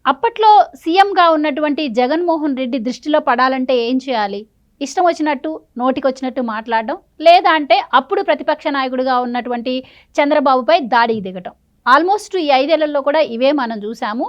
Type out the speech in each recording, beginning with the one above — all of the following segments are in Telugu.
అప్పట్లో సీఎంగా ఉన్నటువంటి జగన్మోహన్ రెడ్డి దృష్టిలో పడాలంటే ఏం చేయాలి? ఇష్టం వచ్చినట్టు, నోటికొచ్చినట్టు మాట్లాడడం. లేదా అంటే అప్పుడు ప్రతిపక్ష నాయకుడిగా ఉన్నటువంటి చంద్రబాబుపై దాడికి దిగటం. ఆల్మోస్ట్ ఈ 5 ఏళ్లలో కూడా ఇవే మనం చూసాము.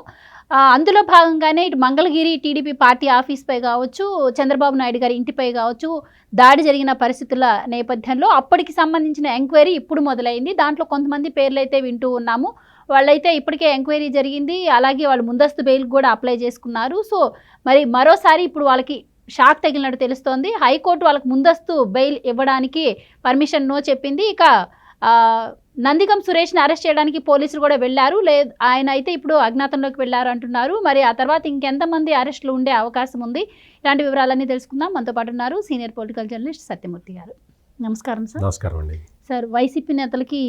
అందులో భాగంగానే ఇటు మంగళగిరి టీడీపీ పార్టీ ఆఫీస్‌పై కావచ్చు, చంద్రబాబు నాయుడు గారి ఇంటిపై కావచ్చు, దాడి జరిగిన పరిస్థితుల నేపథ్యంలో అప్పటికి సంబంధించిన ఎంక్వైరీ ఇప్పుడు మొదలైంది. దాంట్లో కొంతమంది పేర్లైతే వింటూ ఉన్నాము. వాళ్ళైతే ఇప్పటికే ఎంక్వైరీ జరిగింది. అలాగే వాళ్ళు ముందస్తు బెయిల్‌కి కూడా అప్లై చేసుకున్నారు. సో, మరి మరోసారి ఇప్పుడు వాళ్ళకి షాక్ తగిలినట్టు తెలుస్తోంది. హైకోర్టు వాళ్ళకి ముందస్తు బెయిల్ ఇవ్వడానికి పర్మిషన్ నో చెప్పింది. ఇక నందిగం సురేష్‌ని అరెస్ట్ చేయడానికి పోలీసులు కూడా వెళ్లారు. ఆయన అయితే ఇప్పుడు అజ్ఞాతంలోకి వెళ్లారు అంటున్నారు. మరి ఆ తర్వాత ఇంకెంతమంది అరెస్టులు ఉండే అవకాశం ఉంది? ఇలాంటి వివరాలన్నీ తెలుసుకుందాం. మనతో పాటు ఉన్నారు సీనియర్ పొలిటికల్ జర్నలిస్ట్ సత్యమూర్తి గారు. నమస్కారం సార్. నమస్కారం అండి. సార్, వైసీపీ నేతలకి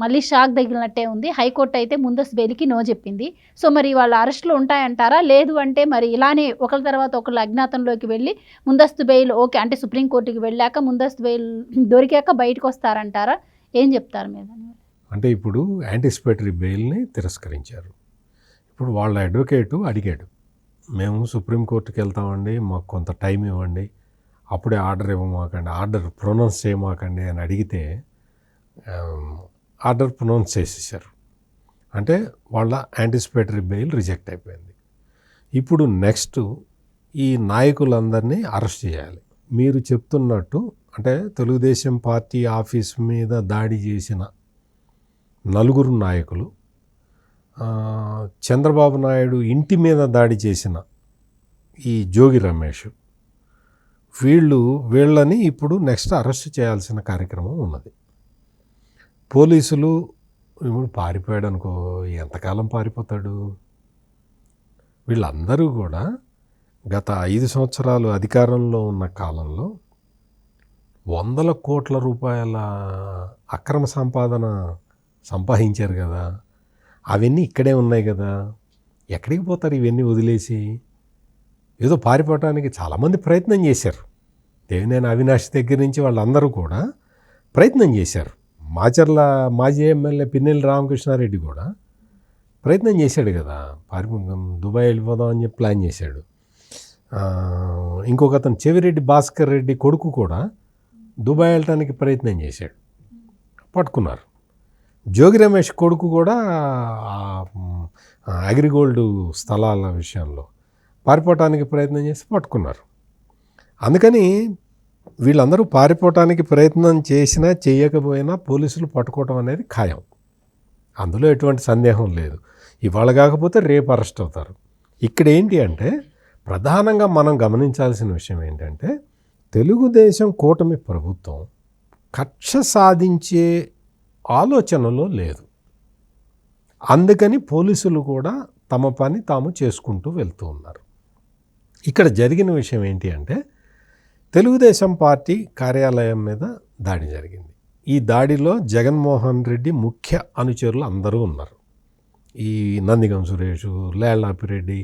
మళ్ళీ షాక్ తగిలినట్టే ఉంది. హైకోర్టు అయితే ముందస్తు బెయిల్‌కి నో చెప్పింది. సో, మరి వాళ్ళ అరెస్టులు ఉంటాయంటారా? లేదు అంటే మరి ఇలానే ఒకళ్ళ తర్వాత ఒకళ్ళు అజ్ఞాతంలోకి వెళ్ళి ముందస్తు బెయిల్ ఓకే అంటే సుప్రీంకోర్టుకి వెళ్ళాక ముందస్తు బెయిల్ దొరికాక బయటకు వస్తారంటారా? ఏం చెప్తారు మీరు? అంటే ఇప్పుడు యాంటిసిపేటరీ బెయిల్ని తిరస్కరించారు. ఇప్పుడు వాళ్ళ అడ్వకేటు అడిగాడు, మేము సుప్రీంకోర్టుకి వెళ్తామండి, మాకు కొంత టైం ఇవ్వండి, అప్పుడే ఆర్డర్ ఇవ్వమాకండి, ఆర్డర్ ప్రొనౌన్స్ చేయమాకండి అని అడిగితే ఆర్డర్ ప్రొనౌన్స్ చేసేసారు. అంటే వాళ్ళ యాంటిసిపేటరీ బెయిల్ రిజెక్ట్ అయిపోయింది. ఇప్పుడు నెక్స్ట్ ఈ నాయకులందరినీ అరెస్ట్ చేయాలి. మీరు చెప్తున్నట్టు అంటే తెలుగుదేశం పార్టీ ఆఫీస్ మీద దాడి చేసిన 4 నాయకులు, చంద్రబాబు నాయుడు ఇంటి మీద దాడి చేసిన ఈ జోగి రమేష్, వీళ్ళని ఇప్పుడు నెక్స్ట్ అరెస్ట్ చేయాల్సిన కార్యక్రమం ఉన్నది. పోలీసులు ఇప్పుడు పారిపోయాడు అనుకో, ఎంతకాలం పారిపోతాడు? వీళ్ళందరూ కూడా గత 5 సంవత్సరాలు అధికారంలో ఉన్న కాలంలో వందల కోట్ల రూపాయల అక్రమ సంపాదన సంపాదించారు కదా, అవన్నీ ఇక్కడే ఉన్నాయి కదా, ఎక్కడికి పోతారు ఇవన్నీ వదిలేసి? ఏదో పారిపోవటానికి చాలామంది ప్రయత్నం చేశారు. దేవినేని అవినాష్ దగ్గర నుంచి వాళ్ళందరూ కూడా ప్రయత్నం చేశారు. మాచర్ల మాజీ ఎమ్మెల్యే పిన్నెల్లి రామకృష్ణారెడ్డి కూడా ప్రయత్నం చేశాడు కదా, దుబాయ్ వెళ్ళిపోదాం అని చెప్పి ప్లాన్ చేశాడు. ఇంకొక అతను చెవిరెడ్డి భాస్కర్ రెడ్డి కొడుకు కూడా దుబాయ్ వెళ్ళటానికి ప్రయత్నం చేశాడు, పట్టుకున్నారు. జోగి రమేష్ కొడుకు కూడా అగ్రిగోల్డ్ స్థలాల విషయంలో పారిపోవటానికి ప్రయత్నం చేసి పట్టుకున్నారు. అందుకని వీళ్ళందరూ పారిపోవటానికి ప్రయత్నం చేసినా చేయకపోయినా పోలీసులు పట్టుకోవటం అనేది ఖాయం, అందులో ఎటువంటి సందేహం లేదు. ఇవాళ కాకపోతే రేపు అరెస్ట్ అవుతారు. ఇక్కడ ఏంటి అంటే ప్రధానంగా మనం గమనించాల్సిన విషయం ఏంటంటే తెలుగుదేశం కూటమి ప్రభుత్వం కక్ష సాధించే ఆలోచనలో లేదు. అందుకని పోలీసులు కూడా తమ పని తాము చేసుకుంటూ వెళ్తూ ఉన్నారు. ఇక్కడ జరిగిన విషయం ఏంటి అంటే తెలుగుదేశం పార్టీ కార్యాలయం మీద దాడి జరిగింది. ఈ దాడిలో జగన్మోహన్ రెడ్డి ముఖ్య అనుచరులు అందరూ ఉన్నారు. ఈ నందిగం సురేష్, లేళ్లాపిరెడ్డి,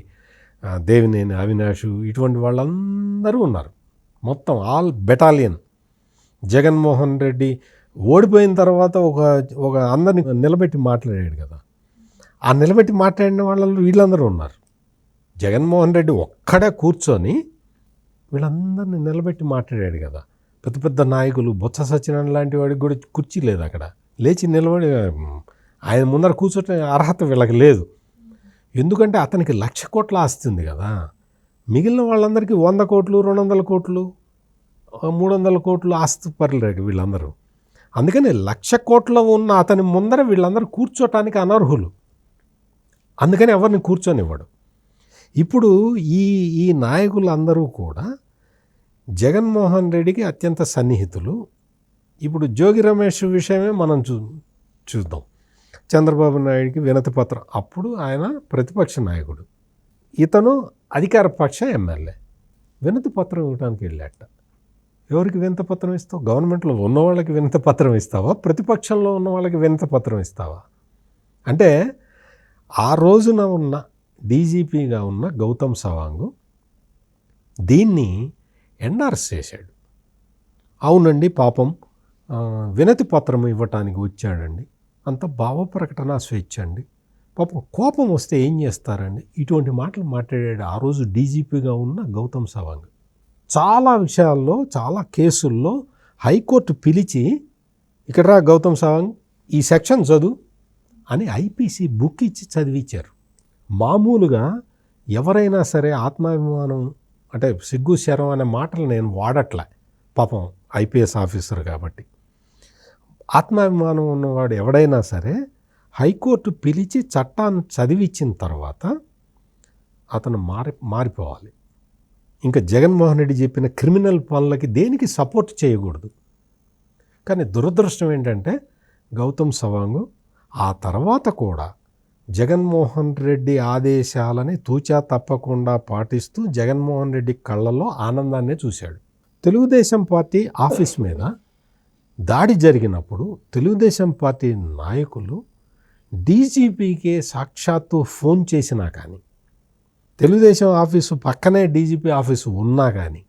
దేవినేని అవినాష్, ఇటువంటి వాళ్ళందరూ ఉన్నారు. మొత్తం ఆల్ బెటాలియన్. జగన్మోహన్ రెడ్డి ఓడిపోయిన తర్వాత ఒక అందరిని నిలబెట్టి మాట్లాడాడు కదా, ఆ నిలబెట్టి మాట్లాడిన వాళ్ళలో వీళ్ళందరూ ఉన్నారు. జగన్మోహన్ రెడ్డి ఒక్కడే కూర్చొని వీళ్ళందరినీ నిలబెట్టి మాట్లాడాడు కదా. పెద్ద పెద్ద నాయకులు, బొత్స సత్యనారాయణ లాంటి వాడికి కూడా కుర్చీ లేదు అక్కడ, లేచి నిలబడి ఆయన ముందర కూర్చోటే అర్హత వీళ్ళకి లేదు. ఎందుకంటే అతనికి 1,00,000 కోట్ల ఆస్తి ఉంది కదా, మిగిలిన వాళ్ళందరికీ 100 కోట్లు, 200 కోట్లు, 300 కోట్లు ఆస్తి పరులు వీళ్ళందరూ. అందుకని 1,00,000 కోట్ల ఉన్న అతని ముందర వీళ్ళందరూ కూర్చోటానికి అనర్హులు. అందుకని ఎవరిని కూర్చొనివ్వడు. ఇప్పుడు ఈ నాయకులందరూ కూడా జగన్మోహన్ రెడ్డికి అత్యంత సన్నిహితులు. ఇప్పుడు జోగి రమేష్ విషయమే మనం చూద్దాం. చంద్రబాబు నాయుడికి వినతి పత్రం, అప్పుడు ఆయన ప్రతిపక్ష నాయకుడు, ఇతను అధికార పక్ష ఎమ్మెల్యే, వినతి పత్రం ఇవ్వడానికి వెళ్ళాట. ఎవరికి వినతి పత్రం ఇస్తావు? గవర్నమెంట్లో ఉన్న వాళ్ళకి వినతి పత్రం ఇస్తావా? ప్రతిపక్షంలో ఉన్న వాళ్ళకి వినతి పత్రం ఇస్తావా? అంటే ఆ రోజున ఉన్న డీజీపీగా ఉన్న గౌతమ్ సవాంగ్ దీన్ని ఎండార్స్ చేశాడు. అవునండి, పాపం వినతి పత్రం ఇవ్వటానికి వచ్చాడండి, అంత భావ ప్రకటన స్వేచ్ఛ అండి, పాపం కోపం వస్తే ఏం చేస్తారండి? ఇటువంటి మాటలు మాట్లాడాడు ఆ రోజు డీజీపీగా ఉన్న గౌతమ్ సవాంగ్. చాలా విషయాల్లో, చాలా కేసుల్లో హైకోర్టు పిలిచి ఇక్కడ రా గౌతమ్ సవాంగ్ ఈ సెక్షన్ చదువు అని ఐపీసీ బుక్ ఇచ్చి చదివించారు. మామూలుగా ఎవరైనా సరే ఆత్మాభిమానం అంటే సిగ్గు శరం అనే మాటలు నేను వాడట్లే, పాపం ఐపీఎస్ ఆఫీసర్ కాబట్టి. ఆత్మాభిమానం ఉన్నవాడు ఎవడైనా సరే హైకోర్టు పిలిచి చట్టాన్ని చదివించిన తర్వాత అతను మారిపోవాలి. ఇంకా జగన్మోహన్ రెడ్డి చెప్పిన క్రిమినల్ పనులకి దేనికి సపోర్ట్ చేయకూడదు. కానీ దురదృష్టం ఏంటంటే గౌతమ్ సవాంగ్ ఆ తర్వాత కూడా జగన్మోహన్ రెడ్డి ఆదేశాలని తూచా తప్పకుండా పాటిస్తూ జగన్మోహన్ రెడ్డి కళ్ళల్లో ఆనందాన్నే చూశాడు. తెలుగుదేశం పార్టీ ఆఫీస్ మీద దాడి జరిగినప్పుడు తెలుగుదేశం పార్టీ నాయకులు డీజీపీకే సాక్షాత్తు ఫోన్ చేసినా కానీ, తెలుగుదేశం ఆఫీసు పక్కనే డీజీపీ ఆఫీసు ఉన్నా కానీ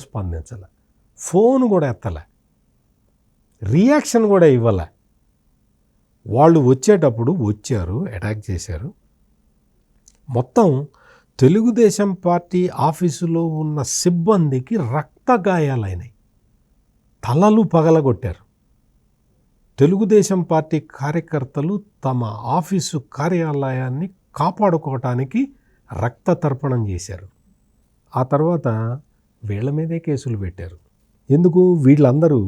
స్పందించలే, ఫోన్ కూడా ఎత్తలే, రియాక్షన్ కూడా ఇవ్వలే. వాళ్ళు వచ్చేటప్పుడు వచ్చారు, అటాక్ చేశారు. మొత్తం తెలుగుదేశం పార్టీ ఆఫీసులో ఉన్న సిబ్బందికి రక్త గాయాలైనాయి, తలలు పగలగొట్టారు. తెలుగుదేశం పార్టీ కార్యకర్తలు తమ ఆఫీసు కార్యాలయాన్ని కాపాడుకోవటానికి రక్త తర్పణం చేశారు. ఆ తర్వాత వీళ్ళ మీదే కేసులు పెట్టారు. ఎందుకు? వీళ్ళందరూ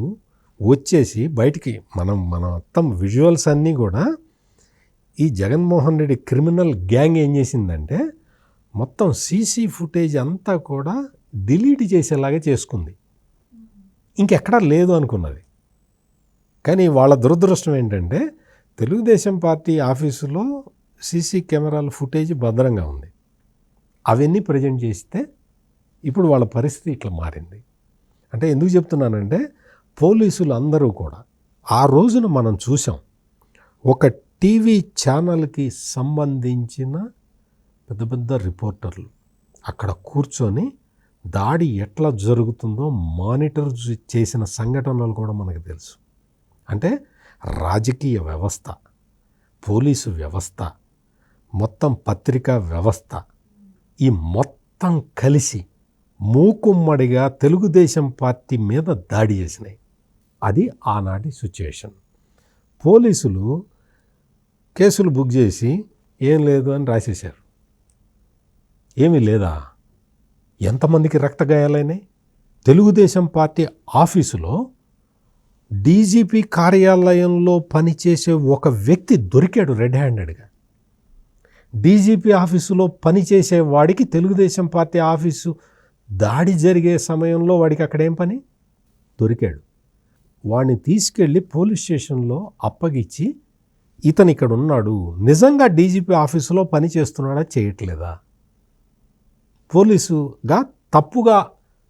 వచ్చేసి బయటికి మన మొత్తం విజువల్స్ అన్నీ కూడా ఈ జగన్మోహన్ రెడ్డి క్రిమినల్ గ్యాంగ్ ఏం చేసిందంటే మొత్తం సీసీ ఫుటేజ్ అంతా కూడా డిలీట్ చేసేలాగా చేసుకుంది. ఇంకెక్కడా లేదు అనుకున్నది. కానీ వాళ్ళ దురదృష్టం ఏంటంటే తెలుగుదేశం పార్టీ ఆఫీసులో సీసీ కెమెరాల ఫుటేజ్ భద్రంగా ఉంది. అవన్నీ ప్రజెంట్ చేస్తే ఇప్పుడు వాళ్ళ పరిస్థితి ఇట్లా మారింది. అంటే ఎందుకు చెప్తున్నానంటే పోలీసులు అందరూ కూడా ఆ రోజున మనం చూసాం, ఒక టీవీ ఛానల్కి సంబంధించిన పెద్ద పెద్ద రిపోర్టర్లు అక్కడ కూర్చొని దాడి ఎట్లా జరుగుతుందో మానిటర్ చేసిన సంఘటనలు కూడా మనకు తెలుసు. అంటే రాజకీయ వ్యవస్థ, పోలీసు వ్యవస్థ, మొత్తం పత్రికా వ్యవస్థ, ఈ మొత్తం కలిసి మూకుమ్మడిగా తెలుగుదేశం పార్టీ మీద దాడి చేసినాయి. అది ఆనాటి సిచ్యుయేషన్. పోలీసులు కేసులు బుక్ చేసి ఏం లేదు అని రాసేశారు. ఏమీ లేదా? ఎంతమందికి రక్త గాయాలైనాయి? తెలుగుదేశం పార్టీ ఆఫీసులో డీజీపీ కార్యాలయంలో పనిచేసే ఒక వ్యక్తి దొరికాడు రెడ్ హ్యాండెడ్గా. డీజీపీ ఆఫీసులో పనిచేసే వాడికి తెలుగుదేశం పార్టీ ఆఫీసు దాడి జరిగే సమయంలో వాడికి అక్కడేం పని? దొరికాడు. వాడిని తీసుకెళ్ళి పోలీస్ స్టేషన్లో అప్పగిచ్చి ఇతను ఇక్కడ ఉన్నాడు, నిజంగా డీజీపీ ఆఫీసులో పని చేస్తున్నాడా చేయట్లేదా, పోలీసుగా తప్పుగా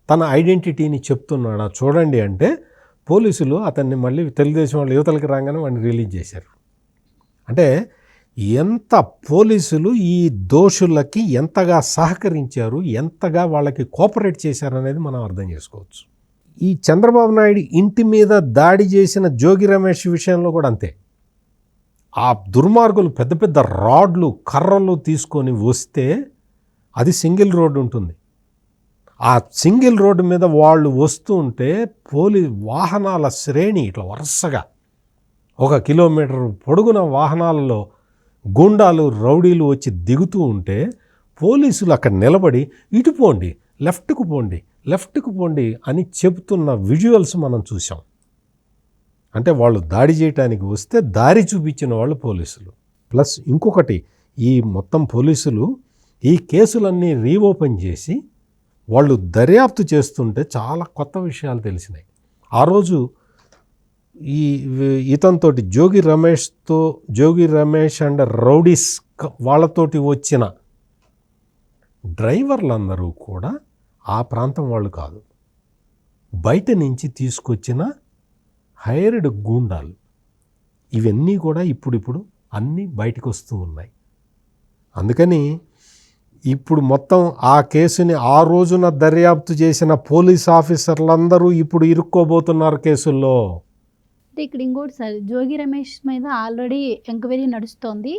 తన ఐడెంటిటీని చెప్తున్నాడా చూడండి అంటే పోలీసులు అతన్ని మళ్ళీ తెలుగుదేశం వాళ్ళు యువతలకి రాగానే వాడిని రిలీజ్ చేశారు. అంటే ఎంత పోలీసులు ఈ దోషులకి ఎంతగా సహకరించారు, ఎంతగా వాళ్ళకి కోఆపరేట్ చేశారు అనేది మనం అర్థం చేసుకోవచ్చు. ఈ చంద్రబాబు నాయుడు ఇంటి మీద దాడి చేసిన జోగి రమేష్ విషయంలో కూడా అంతే. ఆ దుర్మార్గులు పెద్ద పెద్ద రాడ్లు కర్రలు తీసుకొని వస్తే అది సింగిల్ రోడ్డు ఉంటుంది. ఆ సింగిల్ రోడ్డు మీద వాళ్ళు వస్తూ ఉంటే వాహనాల శ్రేణి ఇట్లా వరుసగా 1 కిలోమీటర్ పొడుగున వాహనాలలో గూండాలు రౌడీలు వచ్చి దిగుతూ ఉంటే పోలీసులు అక్కడ నిలబడి ఇటు పోండి, లెఫ్ట్కు పోండి, లెఫ్ట్కు పోండి అని చెబుతున్న విజువల్స్ మనం చూసాం. అంటే వాళ్ళు దాడి చేయడానికి వస్తే దారి చూపించిన వాళ్ళు పోలీసులు. ప్లస్ ఇంకొకటి, ఈ మొత్తం పోలీసులు ఈ కేసులన్నీ రీఓపెన్ చేసి వాళ్ళు దర్యాప్తు చేస్తుంటే చాలా కొత్త విషయాలు తెలిసినాయి. ఆ రోజు ఇతనితోటి జోగి రమేష్ అండ్ రౌడీస్ వాళ్ళతోటి వచ్చిన డ్రైవర్లందరూ కూడా ఆ ప్రాంతం వాళ్ళు కాదు, బయట నుంచి తీసుకొచ్చిన హైర్డ్ గూండాలు. ఇవన్నీ కూడా ఇప్పుడు అన్నీ బయటకు వస్తూ ఉన్నాయి. అందుకని ఇప్పుడు మొత్తం ఆ కేసుని ఆ రోజున దర్యాప్తు చేసిన పోలీస్ ఆఫీసర్లందరూ ఇప్పుడు ఇరుక్కోబోతున్నారు కేసుల్లో. అంటే ఇక్కడ ఇంకోటి సార్, జోగి రమేష్ మీద ఆల్రెడీ ఎంక్వైరీ నడుస్తోంది.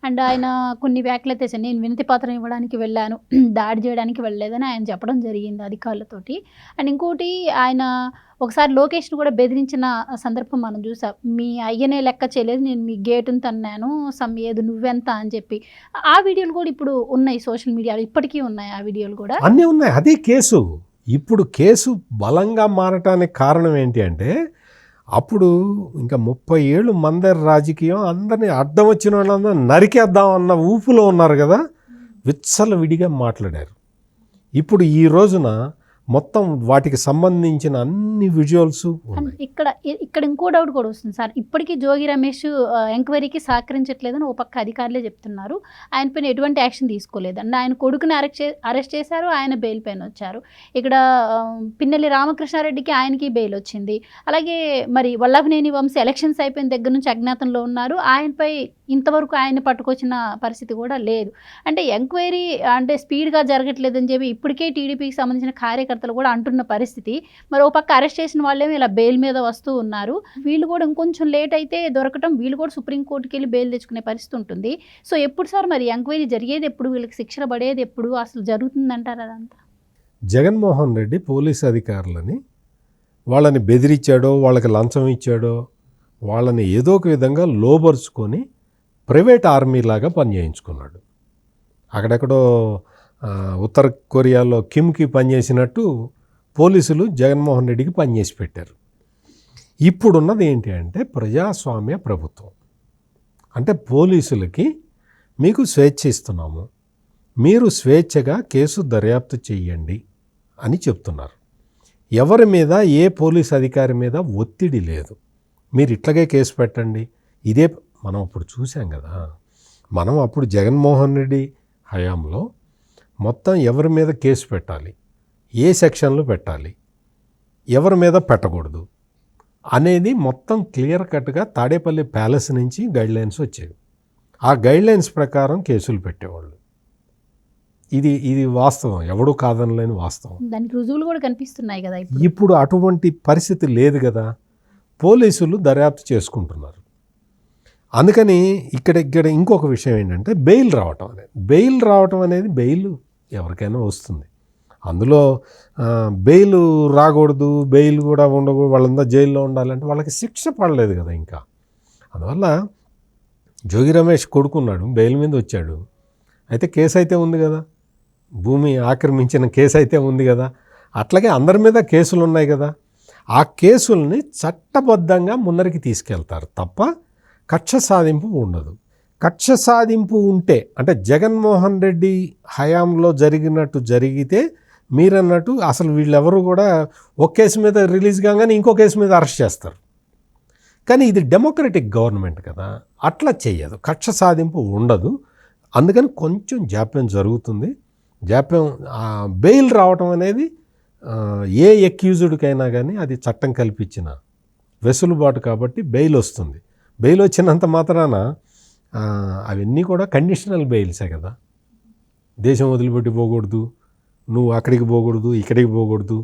అండ్ ఆయన కొన్ని వ్యాఖ్యలు అయితే చేశారు. నేను వినతి పత్రం ఇవ్వడానికి వెళ్ళాను, దాడి చేయడానికి వెళ్ళలేదని ఆయన చెప్పడం జరిగింది అధికారులతోటి. అండ్ ఇంకోటి, ఆయన ఒకసారి లోకేష్ను కూడా బెదిరించిన సందర్భం మనం చూసాం. మీ అయ్యనే లెక్క చేయలేదు, నేను మీ గేటును తన్నాను, ఏదో నువ్వెంత అని చెప్పి. ఆ వీడియోలు కూడా ఇప్పుడు ఉన్నాయి సోషల్ మీడియాలో, ఇప్పటికీ ఉన్నాయి ఆ వీడియోలు కూడా. అన్నీ ఉన్నాయి. అదే కేసు. ఇప్పుడు కేసు బలంగా మారటానికి కారణం ఏంటి అంటే, అప్పుడు ఇంకా 30 ఏళ్ళు మందరి రాజకీయం, అందరినీ అడ్డం వచ్చిన వాళ్ళందరూ నరికేద్దాం అన్న ఊపులో ఉన్నారు కదా, విచ్చలవిడిగా మాట్లాడారు. ఇప్పుడు ఈ రోజున మొత్తం వాటికి సంబంధించిన అన్ని విజువల్స్ ఉన్నాయి. ఇక్కడ ఇంకో డౌట్ కూడా వస్తుంది సార్. ఇప్పటికీ జోగి రమేష్ ఎంక్వైరీకి సహకరించట్లేదని ఒక పక్క అధికారులే చెప్తున్నారు. ఆయన పైన ఎటువంటి యాక్షన్ తీసుకోలేదు. అండ్ ఆయన కొడుకుని అరెస్ట్ చేశారు, ఆయన బెయిల్ పైన వచ్చారు. ఇక్కడ పిన్నెల్లి రామకృష్ణారెడ్డికి ఆయనకి బెయిల్ వచ్చింది. అలాగే మరి వల్లభనేని వంశీ ఎలక్షన్స్ అయిపోయిన దగ్గర నుంచి అజ్ఞాతంలో ఉన్నారు. ఆయనపై ఇంతవరకు ఆయన పట్టుకొచ్చిన పరిస్థితి కూడా లేదు. అంటే ఎంక్వైరీ అంటే స్పీడ్గా జరగట్లేదని చెప్పి ఇప్పటికే టీడీపీకి సంబంధించిన కార్యకర్తలు కూడా అంటున్న పరిస్థితి. మరి ఓ పక్క అరెస్ట్ చేసిన వాళ్ళేమో ఇలా బెయిల్ మీద వస్తూ ఉన్నారు. వీళ్ళు కూడా ఇంకొంచెం లేట్ అయితే దొరకటం, వీళ్ళు కూడా సుప్రీంకోర్టుకి వెళ్ళి బెయిల్ తెచ్చుకునే పరిస్థితి ఉంటుంది. సో ఎప్పుడు సార్ మరి ఎంక్వైరీ జరిగేది ఎప్పుడు, వీళ్ళకి శిక్షణ పడేది ఎప్పుడు, అసలు జరుగుతుందంటారు అదంతా? జగన్మోహన్ రెడ్డి పోలీస్ అధికారులని వాళ్ళని బెదిరించాడో, వాళ్ళకి లంచం ఇచ్చాడో, వాళ్ళని ఏదో ఒక విధంగా లోబరుచుకొని ప్రైవేట్ ఆర్మీ లాగా పనిచేయించుకున్నాడు. అక్కడెక్కడో ఉత్తర కొరియాలో కిమ్కి పనిచేసినట్టు పోలీసులు జగన్మోహన్ రెడ్డికి పనిచేసి పెట్టారు. ఇప్పుడున్నది ఏంటి అంటే ప్రజాస్వామ్య ప్రభుత్వం. అంటే పోలీసులకి మీకు స్వేచ్ఛ ఇస్తున్నాము, మీరు స్వేచ్ఛగా కేసు దర్యాప్తు చెయ్యండి అని చెప్తున్నారు. ఎవరి మీద, ఏ పోలీస్ అధికారి మీద ఒత్తిడి లేదు. మీరు ఇట్లాగే కేసు పెట్టండి. ఇదే మనం అప్పుడు చూసాం కదా. మనం అప్పుడు జగన్మోహన్ రెడ్డి హయాంలో మొత్తం ఎవరి మీద కేసు పెట్టాలి, ఏ సెక్షన్లో పెట్టాలి, ఎవరి మీద పెట్టకూడదు అనేది మొత్తం క్లియర్ కట్గా తాడేపల్లి ప్యాలెస్ నుంచి గైడ్లైన్స్ వచ్చేవి. ఆ గైడ్లైన్స్ ప్రకారం కేసులు పెట్టేవాళ్ళు. ఇది వాస్తవం, ఎవడూ కాదనలేని వాస్తవం. దానికి రుజువులు కూడా కనిపిస్తున్నాయి కదా. ఇప్పుడు అటువంటి పరిస్థితి లేదు కదా. పోలీసులు దర్యాప్తు చేసుకుంటున్నారు. అందుకని ఇక్కడ ఇంకొక విషయం ఏంటంటే బెయిల్ రావటం అనేది బెయిల్ ఎవరికైనా వస్తుంది. అందులో బెయిల్ రాకూడదు, బెయిల్ కూడా ఉండకూడదు, వాళ్ళంతా జైల్లో ఉండాలంటే వాళ్ళకి శిక్ష పడలేదు కదా ఇంకా. అందువల్ల జోగి రమేష్ కొడుకున్నాడు, బెయిల్ మీద వచ్చాడు. అయితే కేసు అయితే ఉంది కదా, భూమి ఆక్రమించిన కేసు అయితే ఉంది కదా. అట్లాగే అందరి మీద కేసులు ఉన్నాయి కదా. ఆ కేసుల్ని చట్టబద్ధంగా ముందరికి తీసుకెళ్తారు తప్ప కక్ష సాధింపు ఉండదు. కక్ష సాధింపు ఉంటే, అంటే జగన్మోహన్ రెడ్డి హయాంలో జరిగినట్టు జరిగితే మీరన్నట్టు అసలు వీళ్ళెవరు కూడా ఒక కేసు మీద రిలీజ్ కాగానే ఇంకో కేసు మీద అరెస్ట్ చేస్తారు. కానీ ఇది డెమోక్రటిక్ గవర్నమెంట్ కదా, అట్లా చేయదు, కక్ష సాధింపు ఉండదు. అందుకని కొంచెం జాప్యం జరుగుతుంది. బెయిల్ రావటం అనేది ఏ ఎక్యూజ్డ్కైనా కానీ అది చట్టం కల్పించిన వెసులుబాటు కాబట్టి బెయిల్ వస్తుంది. బెయిల్ వచ్చినంత మాత్రాన అవన్నీ కూడా కండిషనల్ బెయిల్సే కదా. దేశం వదిలిపెట్టి పోకూడదు, నువ్వు అక్కడికి పోకూడదు, ఇక్కడికి పోకూడదు,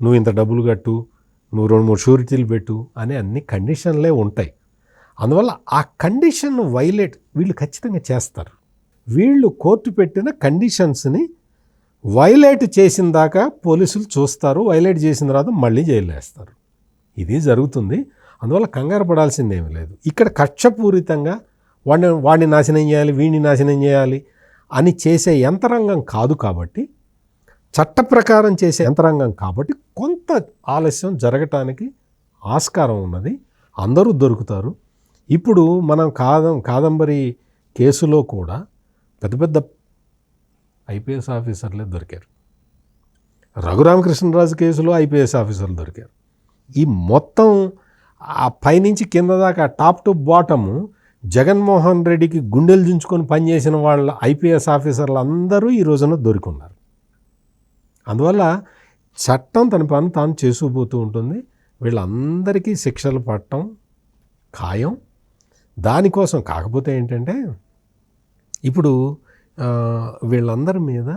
నువ్వు ఇంత డబ్బులు కట్టు, నువ్వు 2-3 షూరిటీలు పెట్టు అనే అన్ని కండిషన్లే ఉంటాయి. అందువల్ల ఆ కండిషన్ వైలేట్ వీళ్ళు ఖచ్చితంగా చేస్తారు. వీళ్ళు కోర్టు పెట్టిన కండిషన్స్ని వైలేట్ చేసిన దాకా పోలీసులు చూస్తారు, వైలేట్ చేసిన తర్వాత మళ్ళీ జైలు వేస్తారు. ఇది జరుగుతుంది. అందువల్ల కంగారు పడాల్సిందేమీ లేదు. ఇక్కడ కక్షపూరితంగా వాడిని నాశనం చేయాలి, వీడిని నాశనం చేయాలి అని చేసే యంత్రాంగం కాదు కాబట్టి, చట్ట ప్రకారం చేసే యంత్రాంగం కాబట్టి కొంత ఆలస్యం జరగటానికి ఆస్కారం ఉన్నది. అందరూ దొరుకుతారు. ఇప్పుడు మనం కాదంబరి కేసులో కూడా పెద్ద పెద్ద ఐపీఎస్ ఆఫీసర్లే దొరికారు. రఘురామకృష్ణరాజు కేసులో ఐపీఎస్ ఆఫీసర్లు దొరికారు. ఈ మొత్తం ఆ పైనుంచి కింద దాకా టాప్ టు బాటము జగన్మోహన్ రెడ్డికి గుండెలు దించుకొని పనిచేసిన వాళ్ళ ఐపీఎస్ ఆఫీసర్లు అందరూ ఈ రోజున దొరికున్నారు. అందువల్ల చట్టం తన పని తాను చేసుకుపోతూ ఉంటుంది. వీళ్ళందరికీ శిక్షలు పడటం ఖాయం. దానికోసం కాకపోతే ఏంటంటే ఇప్పుడు వీళ్ళందరి మీద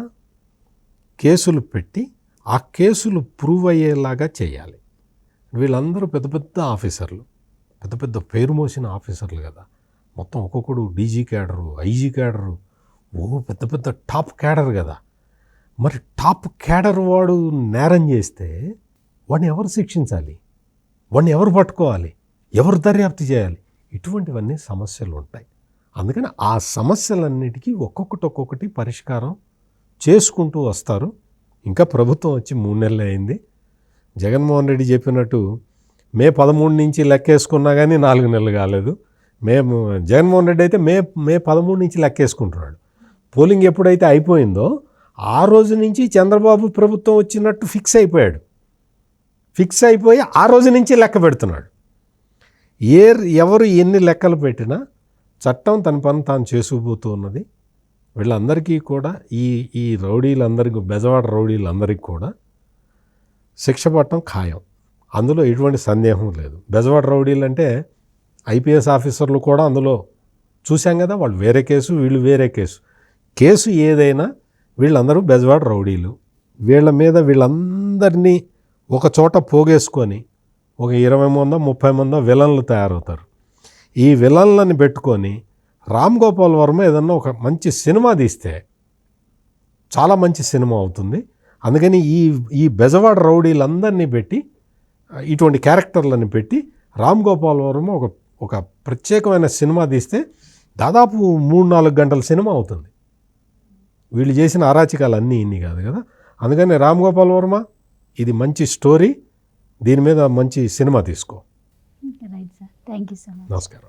కేసులు పెట్టి ఆ కేసులు ప్రూవ్ అయ్యేలాగా చేయాలి. వీళ్ళందరూ పెద్ద పెద్ద ఆఫీసర్లు, పెద్ద పెద్ద పేరు మోసిన ఆఫీసర్లు కదా, మొత్తం ఒక్కొక్కడు డీజీ క్యాడరు, ఐజీ క్యాడరు, పెద్ద పెద్ద టాప్ క్యాడర్ కదా. మరి టాప్ క్యాడర్ వాడు నేరం చేస్తే వాడిని ఎవరు శిక్షించాలి, వాడిని ఎవరు పట్టుకోవాలి, ఎవరు దర్యాప్తు చేయాలి? ఇటువంటివన్నీ సమస్యలు ఉంటాయి. అందుకని ఆ సమస్యలన్నిటికీ ఒక్కొక్కటి పరిష్కారం చేసుకుంటూ వస్తారు. ఇంకా ప్రభుత్వం వచ్చి 3 నెలలు అయింది. జగన్మోహన్ రెడ్డి చెప్పినట్టు మే 13 నుంచి లెక్కేసుకున్నా కానీ 4 నెలలు కాలేదు. జగన్మోహన్ రెడ్డి అయితే మే 13 నుంచి లెక్కేసుకుంటున్నాడు. పోలింగ్ ఎప్పుడైతే అయిపోయిందో ఆ రోజు నుంచి చంద్రబాబు ప్రభుత్వం వచ్చినట్టు ఫిక్స్ అయిపోయాడు. ఫిక్స్ అయిపోయి ఆ రోజు నుంచి లెక్క పెడుతున్నాడు. ఎవరు ఎన్ని లెక్కలు పెట్టినా చట్టం తన పని తాను చేసుకుపోతూ ఉన్నది. వీళ్ళందరికీ కూడా ఈ రౌడీలందరికీ, బెజవాడ రౌడీలందరికీ కూడా శిక్ష పడటం ఖాయం. అందులో ఎటువంటి సందేహం లేదు. బెజవాడ రౌడీలు అంటే ఐపీఎస్ ఆఫీసర్లు కూడా అందులో చూసాం కదా, వాళ్ళు వేరే కేసు, వీళ్ళు వేరే కేసు ఏదైనా వీళ్ళందరూ బెజవాడ రౌడీలు. వీళ్ళ మీద వీళ్ళందరినీ ఒక చోట పోగేసుకొని ఒక 20 మందో 30 మందో విలన్లు తయారవుతారు. ఈ విలన్లని పెట్టుకొని రామ్ గోపాల్ వర్మ ఏదన్నా ఒక మంచి సినిమా తీస్తే చాలా మంచి సినిమా అవుతుంది. అందుకని ఈ బెజవాడ రౌడీలందరినీ పెట్టి, ఇటువంటి క్యారెక్టర్లను పెట్టి రామ్ గోపాల్ వర్మ ఒక ప్రత్యేకమైన సినిమా తీస్తే దాదాపు 3-4 గంటల సినిమా అవుతుంది. వీళ్ళు చేసిన అరాచకాలు ఇన్ని కాదు కదా. అందుకని రామ్ గోపాల్ వర్మ, ఇది మంచి స్టోరీ, దీని మీద మంచి సినిమా తీసుకో. Right sir, thank you so much. నమస్కారం.